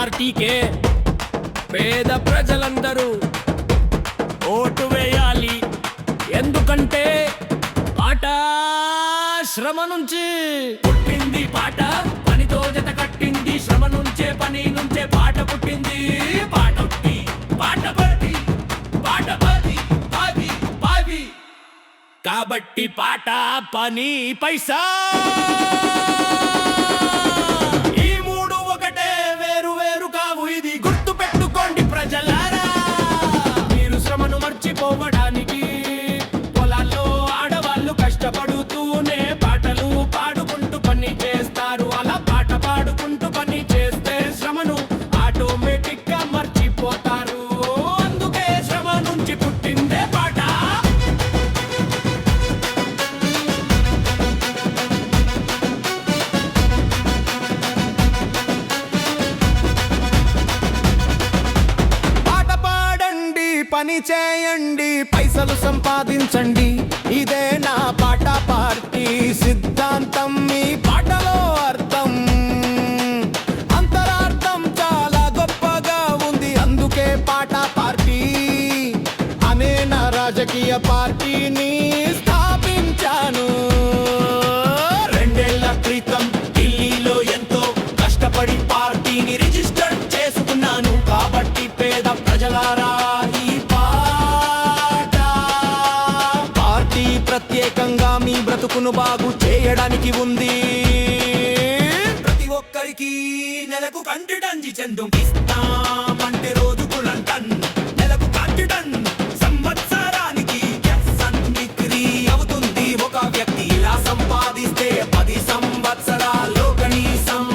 పార్టీకే పేద ప్రజలందరూ ఓటు వేయాలి. ఎందుకంటే పాట శ్రమ నుంచి పుట్టింది. పాట పనితో జత కట్టింది. శ్రమ నుంచే పని నుంచే పాట పుట్టింది. పాట పాట పది పాట పది పది పది కాబట్టి పాట పని పైసా ఈ మూడు ఒకటే, వేరు వేరు కావు. ఇది గుర్తు పెట్టుకోండి ప్రజలారా. మీరు శ్రమను మర్చిపోవడానికి పొలాల్లో ఆడవాళ్ళు కష్టపడుతూనే పాటలు పాడుకుంటూ పని చేస్తారు. అలా పాట పాడుకుంటూ పని చేస్తే శ్రమను ఆటోమేటిక్ గా మర్చిపోతారు. అందుకే శ్రమ నుంచి పుట్టిందే పాట. పని చేయండి, పైసలు సంపాదించండి. ఇదే నా పాట పార్టీ సిద్ధాంతం. మీ పాటలో అర్థం అంతరార్థం చాలా గొప్పగా ఉంది. అందుకే పాట పార్టీ అనే నా రాజకీయ పార్టీని స్థాపించాను. 2 ఏళ్ల క్రితం ఢిల్లీలో ఎంతో కష్టపడి పార్టీని రిజిస్టర్ చేసుకున్నాను. కాబట్టి పేద ప్రజలారా ప్రత్యేకంగా మీ బ్రతుకును బాగు చేయడానికి ఉంది. ప్రతి ఒక్కరికి నెలకు కంటిటంజి చెందు ఇస్తామంటే రోజుకు లంటన్, నెలకు కంటిటన్ సంవత్సరానికి బిక్రీ అవుతుంది. ఒక వ్యక్తి ఇలా సంపాదిస్తే 10 సంవత్సరాల్లో కనీసం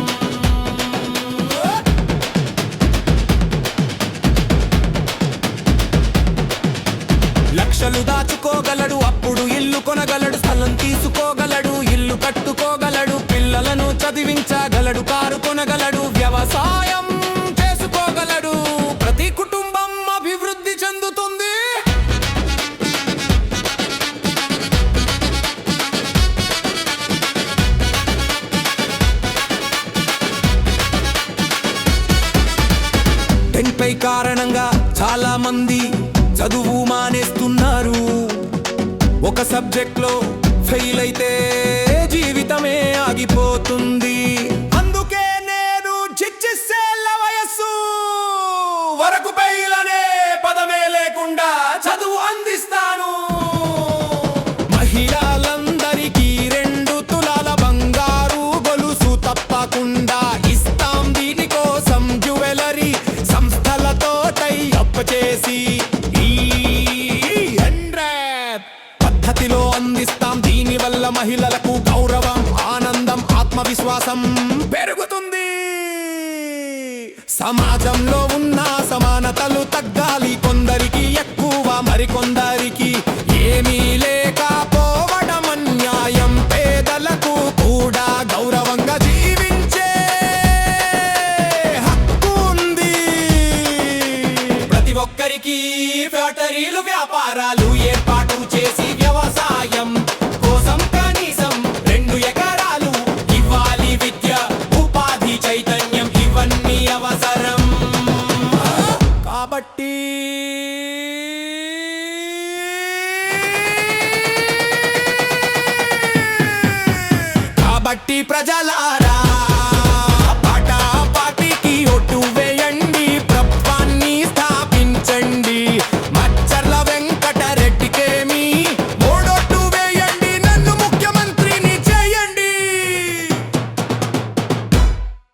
లక్షలు దాచుకోగలడు. అప్పుడు ఇల్లు కొనగలడు, స్థలం తీసుకోగలడు, ఇల్లు కట్టుకోగలడు, పిల్లలను చదివించగలడు, కారు కొనగలడు, వ్యవసాయం చేసుకోగలడు. ప్రతి కుటుంబం అభివృద్ధి చెందుతుంది. దీనిపై కారణంగా చాలా మంది చదువు మానేస్తున్నారు. ఒక సబ్జెక్ట్ లో ఫెయిల్ అయితే జీవితమే ఆగిపోతుంది. అందుకే నేను చిచ్చిసేళ్ల వయస్సు వరకు ఫెయిల్ అనే పదమే లేకుండా చదువు అందిస్తాను. మహిళలందరికీ 2 తులాల బంగారు గొలుసు తప్పకుండా ఇస్తాం. దీనికోసం జ్యువెలరీ సంస్థలతో టై అప్ చేసి పద్ధతిలో అందిస్తాం. దీనివల్ల మహిళలకు గౌరవం, ఆనందం, ఆత్మవిశ్వాసం పెరుగుతుంది. సమాజంలో ఉన్న సమానతలు తగ్గాలి. కొందరికి ఎక్కువ, మరికొందరికి ఏమీ లేకపోవడం అన్యాయం. పేదలకు కూడా గౌరవంగా జీవించే హక్కు ఉంది. ప్రతి ఒక్కరికి ఫ్యాక్టరీలు, వ్యాపారాలు ఏర్పాటు చేసి వ్యవసాయం కోసం కనీసం 2 ఎకరాలు ఇవ్వాలి. విద్య, ఉపాధి, చైతన్యం ఇవన్నీ అవసరం. కాబట్టి ప్రజలారా